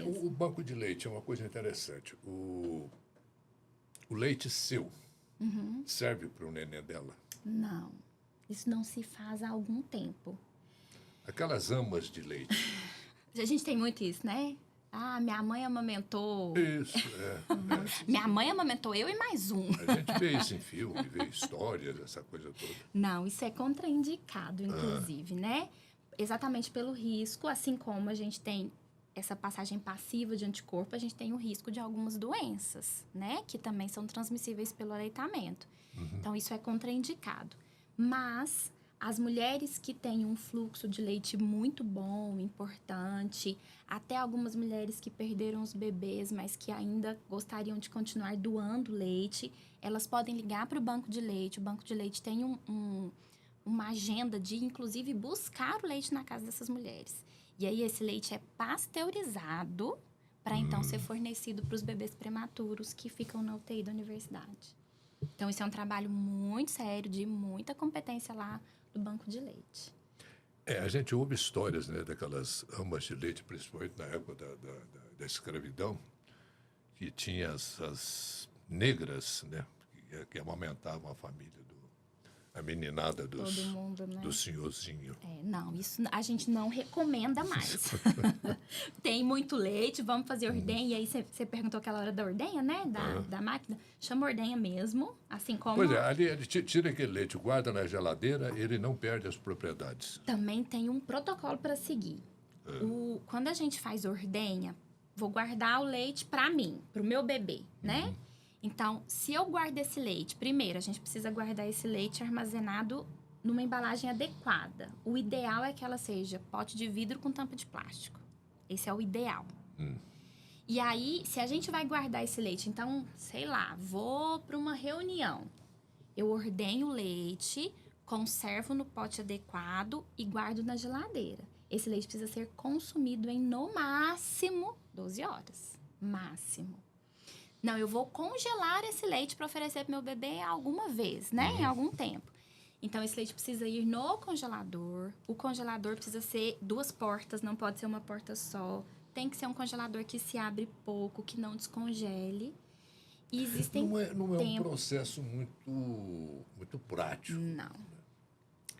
[SPEAKER 1] O banco de leite é uma coisa interessante. O leite seu serve para o neném dela?
[SPEAKER 2] Não, isso não se faz há algum tempo.
[SPEAKER 1] Aquelas amas de leite.
[SPEAKER 2] A gente tem muito isso, né? Ah, minha mãe amamentou.
[SPEAKER 1] Isso,
[SPEAKER 2] Minha mãe amamentou eu e mais um.
[SPEAKER 1] A gente vê isso em filme, vê histórias, essa coisa toda.
[SPEAKER 2] Não, isso é contraindicado, inclusive, né? Exatamente pelo risco, assim como a gente tem essa passagem passiva de anticorpo, a gente tem o risco de algumas doenças, né? Que também são transmissíveis pelo aleitamento. Então, isso é contraindicado. Mas as mulheres que têm um fluxo de leite muito bom, importante, até algumas mulheres que perderam os bebês, mas que ainda gostariam de continuar doando leite, elas podem ligar para o banco de leite. O banco de leite tem uma agenda de, inclusive, buscar o leite na casa dessas mulheres. E aí, esse leite é pasteurizado para, então, ser fornecido para os bebês prematuros que ficam na UTI da universidade. Então, isso é um trabalho muito sério, de muita competência lá do banco de leite.
[SPEAKER 1] A gente ouve histórias, né, daquelas amas de leite, principalmente na época da escravidão, que tinha as negras, né, que amamentavam a família, a meninada
[SPEAKER 2] Todo mundo, né?
[SPEAKER 1] do senhorzinho.
[SPEAKER 2] Não, isso a gente não recomenda mais. Tem muito leite, vamos fazer ordenha. E aí, você perguntou aquela hora da ordenha, né? Da máquina. Chama ordenha mesmo, assim como...
[SPEAKER 1] Pois é, ali ele tira aquele leite, guarda na geladeira, ele não perde as propriedades.
[SPEAKER 2] Também tem um protocolo para seguir. Quando a gente faz ordenha, vou guardar o leite para mim, para o meu bebê, né? Então, se eu guardo esse leite, primeiro, a gente precisa guardar esse leite armazenado numa embalagem adequada. O ideal é que ela seja pote de vidro com tampa de plástico. Esse é o ideal. E aí, se a gente vai guardar esse leite, então, sei lá, vou para uma reunião. Eu ordenho o leite, conservo no pote adequado e guardo na geladeira. Esse leite precisa ser consumido em, no máximo, 12 horas. Máximo. Não, eu vou congelar esse leite para oferecer para meu bebê alguma vez, né? Em algum tempo. Então, esse leite precisa ir no congelador. O congelador precisa ser 2 portas, não pode ser uma porta só. Tem que ser um congelador que se abre pouco, que não descongele. E existem
[SPEAKER 1] não é um processo muito prático.
[SPEAKER 2] Não.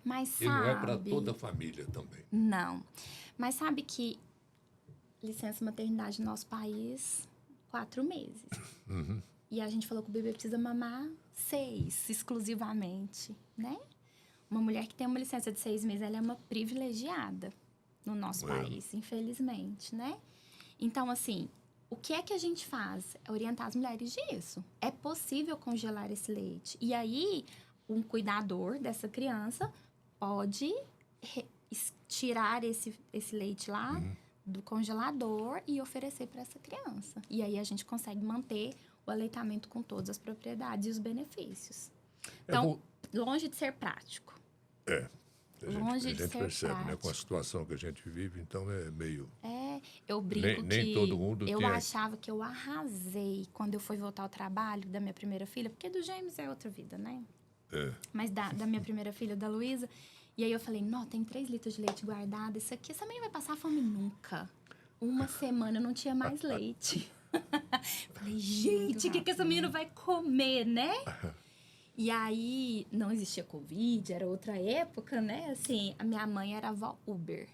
[SPEAKER 2] Mas sabe...
[SPEAKER 1] E não é para toda a família também.
[SPEAKER 2] Não. Mas sabe que licença maternidade no nosso país... 4 meses. E a gente falou que o bebê precisa mamar 6, exclusivamente, né? Uma mulher que tem uma licença de 6 meses, ela é uma privilegiada no nosso país, infelizmente, né? Então, assim, o que é que a gente faz? É orientar as mulheres disso. É possível congelar esse leite. E aí, um cuidador dessa criança pode tirar esse leite lá... do congelador e oferecer para essa criança. E aí a gente consegue manter o aleitamento com todas as propriedades e os benefícios. Então, longe de ser prático. Longe
[SPEAKER 1] A
[SPEAKER 2] de
[SPEAKER 1] gente
[SPEAKER 2] ser
[SPEAKER 1] percebe, né?
[SPEAKER 2] prático.
[SPEAKER 1] Com a situação que a gente vive, então é meio...
[SPEAKER 2] Eu brinco
[SPEAKER 1] Nem
[SPEAKER 2] que
[SPEAKER 1] todo mundo
[SPEAKER 2] eu
[SPEAKER 1] tem.
[SPEAKER 2] achava que eu arrasei quando eu fui voltar ao trabalho da minha primeira filha, porque do Gêmeos é outra vida, né? Mas da minha primeira filha, da Luísa. E aí eu falei, não, tem 3 litros de leite guardado. Isso aqui, essa menina vai passar fome nunca. Uma semana eu não tinha mais leite. Falei, gente, o que essa menina vai comer, né? E aí, não existia Covid, era outra época, né? Assim, a minha mãe era avó Uber.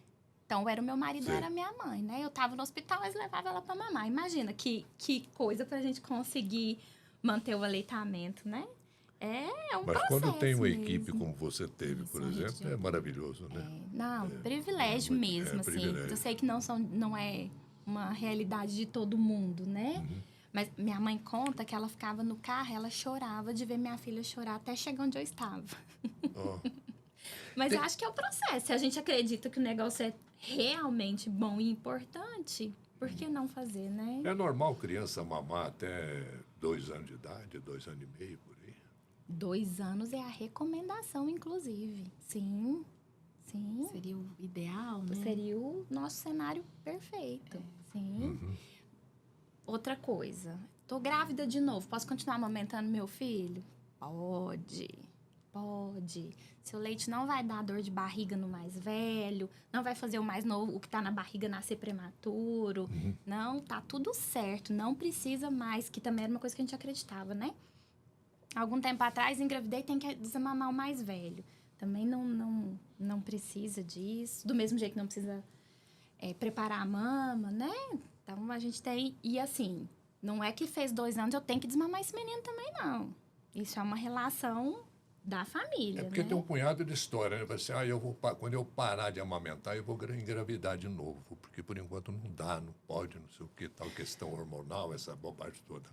[SPEAKER 2] Então, era o meu marido,
[SPEAKER 1] Sim.
[SPEAKER 2] era a minha mãe, né? Eu tava no hospital, mas levava ela pra mamar. Imagina que coisa pra gente conseguir manter o aleitamento, né? É um
[SPEAKER 1] Mas
[SPEAKER 2] processo
[SPEAKER 1] quando tem uma
[SPEAKER 2] mesmo.
[SPEAKER 1] equipe como você teve, por
[SPEAKER 3] Isso,
[SPEAKER 1] exemplo,
[SPEAKER 3] gente.
[SPEAKER 1] é maravilhoso, né?
[SPEAKER 2] Não, privilégio
[SPEAKER 1] muito-
[SPEAKER 2] mesmo, assim.
[SPEAKER 1] privilégio.
[SPEAKER 2] Eu sei que não é uma realidade de todo mundo, né? Mas minha mãe conta que ela ficava no carro, ela chorava de ver minha filha chorar até chegar onde eu estava.
[SPEAKER 1] Ó,
[SPEAKER 2] Mas eu acho que é o processo. Se a gente acredita que o negócio é realmente bom e importante, por que não fazer, né?
[SPEAKER 1] é normal criança mamar até 2 anos de idade, 2 anos e meio, por aí.
[SPEAKER 2] 2 anos é a recomendação, inclusive. Sim.
[SPEAKER 3] Seria o ideal, né?
[SPEAKER 2] Seria o nosso cenário perfeito. Sim. Outra coisa. Tô grávida de novo. Posso continuar amamentando meu filho? Pode. Seu leite não vai dar dor de barriga no mais velho. Não vai fazer o mais novo, o que tá na barriga, nascer prematuro. Não, tá tudo certo. Não precisa mais, que também era uma coisa que a gente acreditava, né? Algum tempo atrás, engravidei, tem que desamamar o mais velho. Também não precisa disso. Do mesmo jeito que não precisa preparar a mama, né? Então, a gente tem... E assim, não é que fez 2 anos, eu tenho que desmamar esse menino também, não. Isso é uma relação da família,
[SPEAKER 1] É porque
[SPEAKER 2] né?
[SPEAKER 1] tem um punhado de história, né? Assim, quando eu parar de amamentar, eu vou engravidar de novo. Porque, por enquanto, não dá, não pode, não sei o que, tal questão hormonal, essa bobagem toda.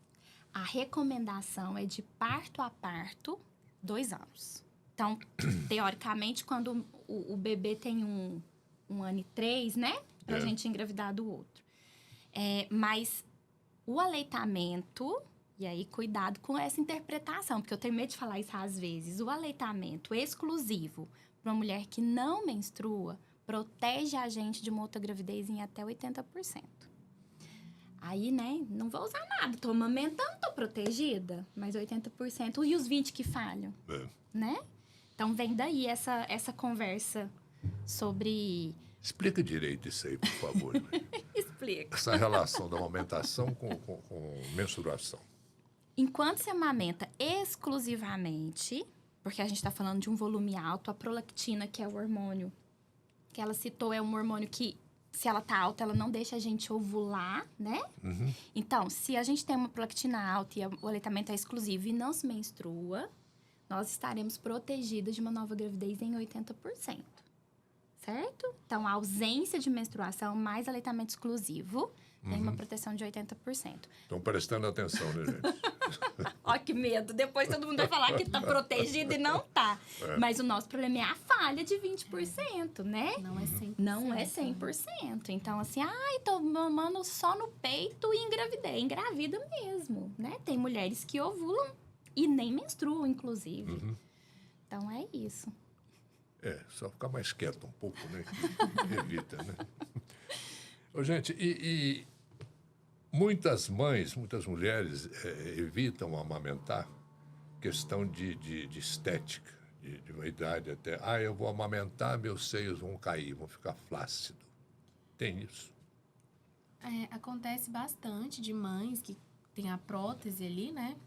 [SPEAKER 2] A recomendação é de parto a parto, 2 anos. Então, teoricamente, quando o bebê tem um ano e 3, né? Pra gente engravidar do outro. Mas o aleitamento... E aí, cuidado com essa interpretação, porque eu tenho medo de falar isso às vezes. O aleitamento exclusivo para uma mulher que não menstrua protege a gente de uma outra gravidez em até 80%. Aí, né, não vou usar nada. Tô amamentando, tô protegida. Mas 80%. E os 20% que falham, né? Então, vem daí essa conversa sobre...
[SPEAKER 1] Explica direito isso aí, por favor.
[SPEAKER 2] Explica.
[SPEAKER 1] Essa relação da amamentação com menstruação.
[SPEAKER 2] Enquanto você amamenta exclusivamente, porque a gente está falando de um volume alto, a prolactina, que é o hormônio que ela citou, é um hormônio que, se ela tá alta, ela não deixa a gente ovular, né? Então, se a gente tem uma prolactina alta e o aleitamento é exclusivo e não se menstrua, nós estaremos protegidas de uma nova gravidez em 80%. Certo? Então, a ausência de menstruação mais aleitamento exclusivo tem uma proteção de 80%.
[SPEAKER 1] Estão prestando atenção, né, gente?
[SPEAKER 2] Ó, que medo. Depois todo mundo vai falar que tá protegido e não tá. Mas o nosso problema é a falha de 20%, né?
[SPEAKER 3] Não é 100%.
[SPEAKER 2] Não é 100%. Então, assim, tô mamando só no peito e engravidei. Engravida mesmo, né? Tem mulheres que ovulam e nem menstruam, inclusive. Então, é isso.
[SPEAKER 1] Só ficar mais quieto um pouco, né? Que evita, né? Ô, gente, e muitas mães, muitas mulheres evitam amamentar, questão de estética, de vaidade até. Eu vou amamentar, meus seios vão cair, vão ficar flácidos. Tem isso?
[SPEAKER 3] Acontece bastante de mães que têm a prótese ali, né?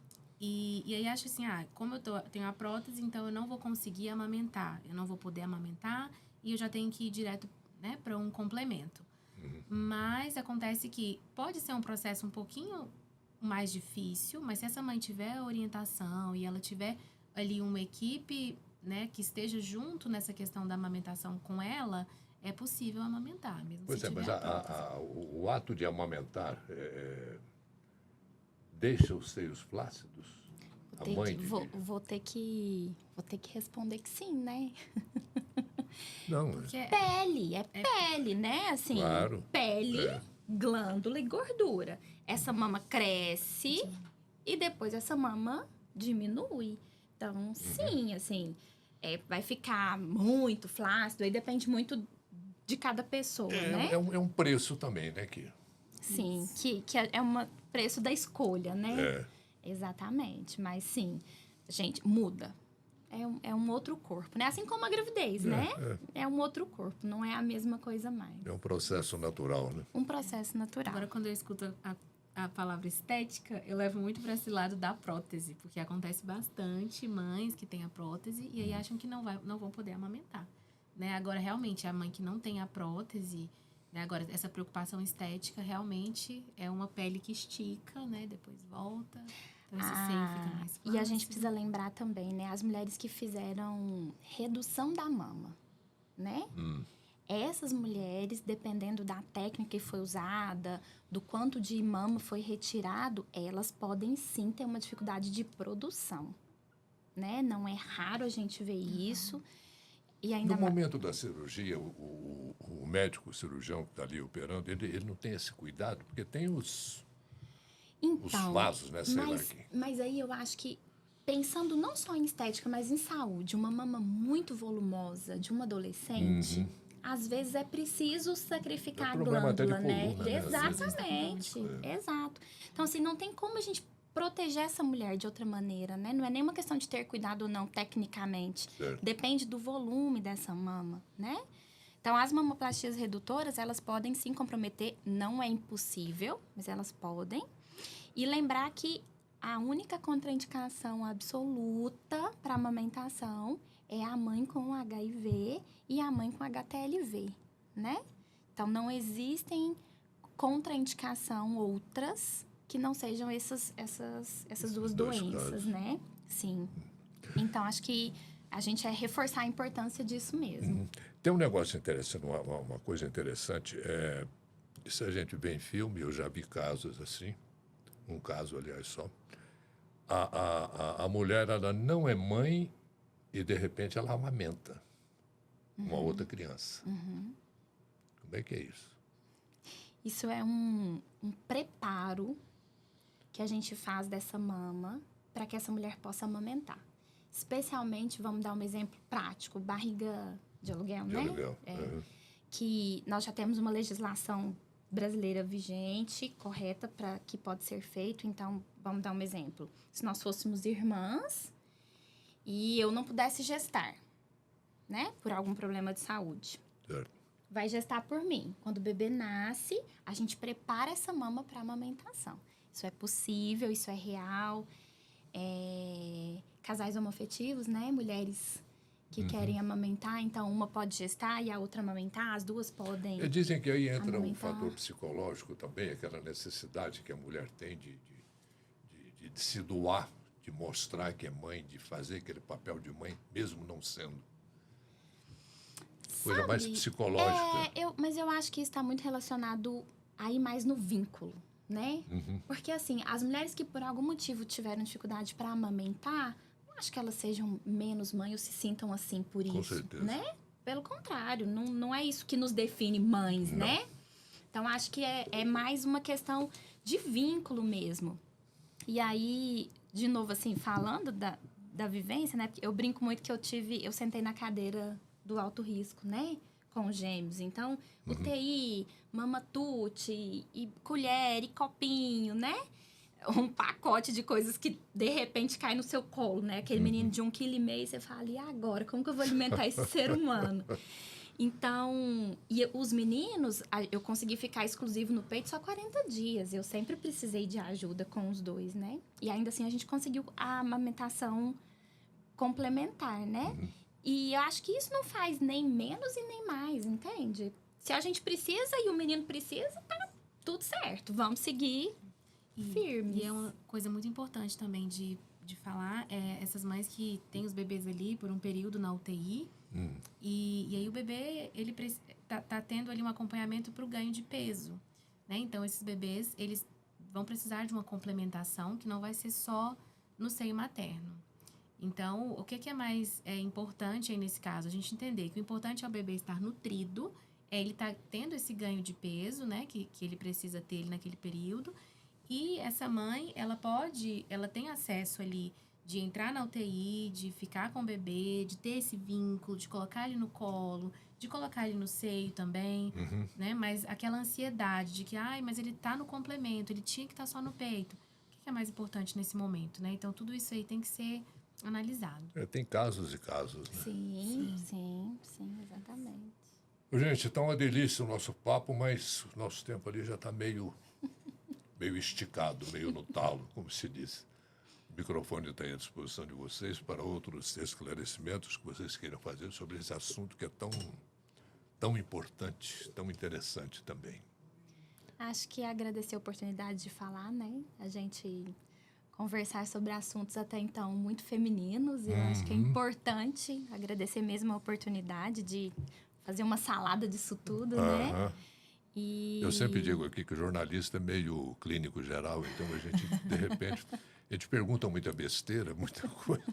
[SPEAKER 3] E aí acha assim, como tenho a prótese, então eu não vou conseguir amamentar. Eu não vou poder amamentar e eu já tenho que ir direto, né, para um complemento. Mas acontece que pode ser um processo um pouquinho mais difícil, mas se essa mãe tiver orientação e ela tiver ali uma equipe, né, que esteja junto nessa questão da amamentação com ela, é possível amamentar, mesmo
[SPEAKER 1] Pois
[SPEAKER 3] se tiver
[SPEAKER 1] mas
[SPEAKER 3] a prótese.
[SPEAKER 1] o ato de amamentar deixa os seios flácidos?
[SPEAKER 2] Vou ter que responder que sim, né?
[SPEAKER 1] Não,
[SPEAKER 3] Porque
[SPEAKER 2] Pele, né? Assim,
[SPEAKER 1] Claro.
[SPEAKER 2] pele, glândula e gordura. Essa mama cresce e depois essa mama diminui. Então, sim, assim, vai ficar muito flácido, aí depende muito de cada pessoa, né?
[SPEAKER 1] É um preço também, né?
[SPEAKER 2] Sim, que é um preço da escolha, né?
[SPEAKER 1] É.
[SPEAKER 2] Exatamente, mas sim, gente, muda. É um outro corpo, né? Assim como a gravidez, né? É um outro corpo, não é a mesma coisa mais.
[SPEAKER 1] É um processo natural, né?
[SPEAKER 2] Um processo natural.
[SPEAKER 3] Agora, quando eu escuto a palavra estética, eu levo muito para esse lado da prótese, porque acontece bastante mães que têm a prótese e aí acham que não vão poder amamentar, né? Agora, realmente, a mãe que não tem a prótese, né? Agora, essa preocupação estética realmente é uma pele que estica, né? Depois volta, então esse seio fica mais fácil.
[SPEAKER 2] E a gente precisa lembrar também, né? As mulheres que fizeram redução da mama, né? Essas mulheres, dependendo da técnica que foi usada, do quanto de mama foi retirado, elas podem sim ter uma dificuldade de produção, né? Não é raro a gente ver isso. E ainda
[SPEAKER 1] No momento da cirurgia, o médico, o cirurgião que está ali operando, ele não tem esse cuidado, porque tem os vasos, né? Sei lá aqui.
[SPEAKER 2] Mas aí eu acho que, pensando não só em estética, mas em saúde, uma mama muito volumosa de uma adolescente, às vezes é preciso sacrificar a
[SPEAKER 1] problema até de
[SPEAKER 2] glândula, né?
[SPEAKER 1] coluna, né? Às vezes.
[SPEAKER 2] Exatamente, exato. Então, assim, não tem como a gente proteger essa mulher de outra maneira, né? Não é nenhuma questão de ter cuidado ou não, tecnicamente.
[SPEAKER 1] Certo.
[SPEAKER 2] Depende do volume dessa mama, né? Então, as mamoplastias redutoras, elas podem sim comprometer. Não é impossível, mas elas podem. E lembrar que a única contraindicação absoluta para amamentação é a mãe com HIV e a mãe com HTLV, né? Então, não existem contraindicação outras que não sejam essas duas doenças, né? Sim. Então, acho que a gente reforçar a importância disso mesmo.
[SPEAKER 1] Tem um negócio interessante, uma coisa interessante. Se a gente vê em filme, eu já vi casos assim, um caso, aliás, só. A mulher, ela não é mãe e, de repente, ela amamenta uma outra criança. Como é que é isso?
[SPEAKER 2] Isso é um preparo que a gente faz dessa mama para que essa mulher possa amamentar. Especialmente, vamos dar um exemplo prático, barriga de aluguel, né?
[SPEAKER 1] Aluguel.
[SPEAKER 2] Que nós já temos uma legislação brasileira vigente, correta, para que pode ser feito. Então, vamos dar um exemplo. Se nós fôssemos irmãs e eu não pudesse gestar, né? Por algum problema de saúde.
[SPEAKER 1] Certo.
[SPEAKER 2] Vai gestar por mim. Quando o bebê nasce, a gente prepara essa mama para amamentação. Isso é possível, isso é real. Casais homoafetivos, né? Mulheres que querem amamentar, então uma pode gestar e a outra amamentar, as duas podem.
[SPEAKER 1] Dizem que aí entra um
[SPEAKER 2] amamentar.
[SPEAKER 1] fator psicológico também, aquela necessidade que a mulher tem de se doar, de mostrar que é mãe, de fazer aquele papel de mãe, mesmo não sendo. Coisa mais psicológica.
[SPEAKER 2] Mas eu acho que isso está muito relacionado aí mais no vínculo, né? Porque, assim, as mulheres que por algum motivo tiveram dificuldade para amamentar, não acho que elas sejam menos mãe ou se sintam assim por
[SPEAKER 1] Com
[SPEAKER 2] isso,
[SPEAKER 1] certeza.
[SPEAKER 2] né? Pelo contrário, não é isso que nos define mães, né? Então, acho que é mais uma questão de vínculo mesmo. E aí, de novo, assim, falando da vivência, né? Porque eu brinco muito que eu sentei na cadeira do alto risco, né? Com gêmeos. Então, UTI, mamatute, e colher, e copinho, né? Um pacote de coisas que, de repente, cai no seu colo, né? Aquele menino de 1,5 kg, você fala, e agora? Como que eu vou alimentar esse ser humano? Então, e os meninos, eu consegui ficar exclusivo no peito só 40 dias. Eu sempre precisei de ajuda com os dois, né? E ainda assim, a gente conseguiu a amamentação complementar, né? E eu acho que isso não faz nem menos e nem mais, entende? Se a gente precisa e o menino precisa, tá tudo certo. Vamos seguir firmes.
[SPEAKER 3] E é uma coisa muito importante também de falar, essas mães que têm os bebês ali por um período na UTI, e aí o bebê, ele tá tendo ali um acompanhamento para o ganho de peso, né? Então, esses bebês, eles vão precisar de uma complementação que não vai ser só no seio materno. Então, o que é mais importante aí nesse caso? A gente entender que o importante é o bebê estar nutrido, ele estar tendo esse ganho de peso, né? Que ele precisa ter naquele período. E essa mãe, ela tem acesso ali de entrar na UTI, de ficar com o bebê, de ter esse vínculo, de colocar ele no colo, de colocar ele no seio também, né? Mas aquela ansiedade de que, mas ele tá no complemento, ele tinha que estar só no peito. O que é mais importante nesse momento, né? Então, tudo isso aí tem que ser analisado.
[SPEAKER 1] Tem casos e casos, né?
[SPEAKER 2] Sim, exatamente.
[SPEAKER 1] Gente, tá uma delícia o nosso papo, mas o nosso tempo ali já está meio esticado, meio no talo, como se diz. O microfone está à disposição de vocês para outros esclarecimentos que vocês queiram fazer sobre esse assunto que é tão importante, tão interessante também.
[SPEAKER 2] Acho que agradecer a oportunidade de falar, né? A gente conversar sobre assuntos até então muito femininos. E eu acho que é importante agradecer mesmo a oportunidade de fazer uma salada disso tudo, né? E...
[SPEAKER 1] Eu sempre digo aqui que o jornalista é meio clínico geral, então a gente, de repente, a gente pergunta muita besteira, muita coisa.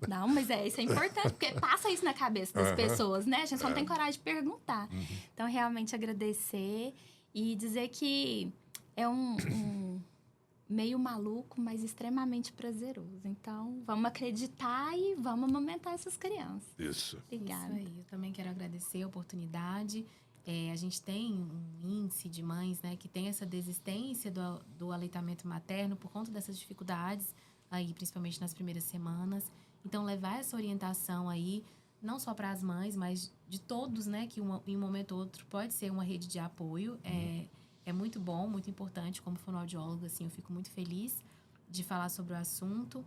[SPEAKER 2] Não, mas isso é importante, porque passa isso na cabeça das pessoas, né? A gente só não tem coragem de perguntar. Então, realmente agradecer e dizer que é um meio maluco, mas extremamente prazeroso. Então, vamos acreditar e vamos amamentar essas crianças.
[SPEAKER 1] Isso.
[SPEAKER 2] Obrigada.
[SPEAKER 3] Isso aí. Eu também quero agradecer a oportunidade. A gente tem um índice de mães, né, que tem essa desistência do aleitamento materno por conta dessas dificuldades, aí, principalmente nas primeiras semanas. Então, levar essa orientação aí, não só para as mães, mas de todos, né, que em um momento ou outro pode ser uma rede de apoio. É muito bom, muito importante. Como fonoaudióloga, assim, eu fico muito feliz de falar sobre o assunto.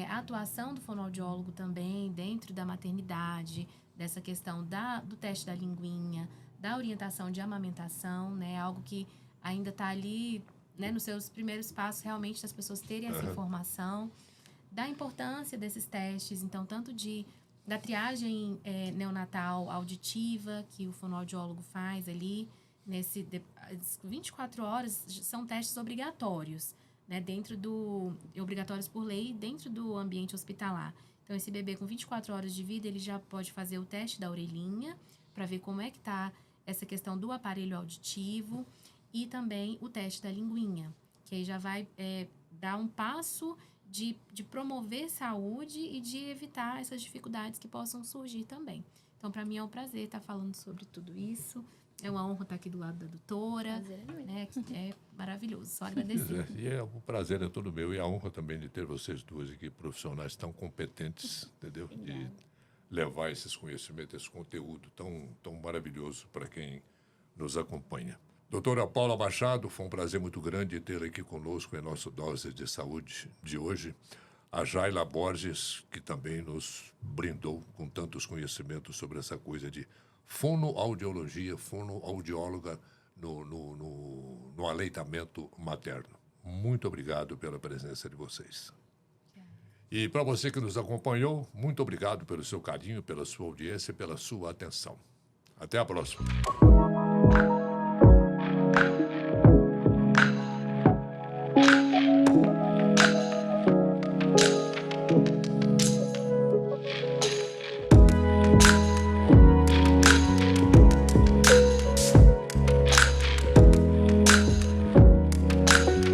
[SPEAKER 3] A atuação do fonoaudiólogo também dentro da maternidade, dessa questão do teste da linguinha, da orientação de amamentação, né? Algo que ainda está ali, né, nos seus primeiros passos, realmente, das pessoas terem essa informação, da importância desses testes, então, tanto da triagem neonatal auditiva, que o fonoaudiólogo faz ali, 24 horas, são testes obrigatórios, né, obrigatórios por lei, dentro do ambiente hospitalar. Então, esse bebê com 24 horas de vida, ele já pode fazer o teste da orelhinha, para ver como é que está essa questão do aparelho auditivo, e também o teste da linguinha, que aí já vai dar um passo de promover saúde e de evitar essas dificuldades que possam surgir também. Então, para mim é um prazer estar falando sobre tudo isso. É uma honra estar aqui do lado da doutora. Né? É maravilhoso, só agradecer.
[SPEAKER 1] E o prazer é todo meu. E a honra também de ter vocês duas aqui, profissionais tão competentes, entendeu? De levar esses conhecimentos, esse conteúdo tão maravilhoso para quem nos acompanha. Doutora Paula Machado, foi um prazer muito grande tê-la aqui conosco em nossa Dose de Saúde de hoje. A Jaila Borges, que também nos brindou com tantos conhecimentos sobre essa coisa de fonoaudiologia, fonoaudióloga no aleitamento materno. Muito obrigado pela presença de vocês. E para você que nos acompanhou, muito obrigado pelo seu carinho, pela sua audiência e pela sua atenção. Até a próxima.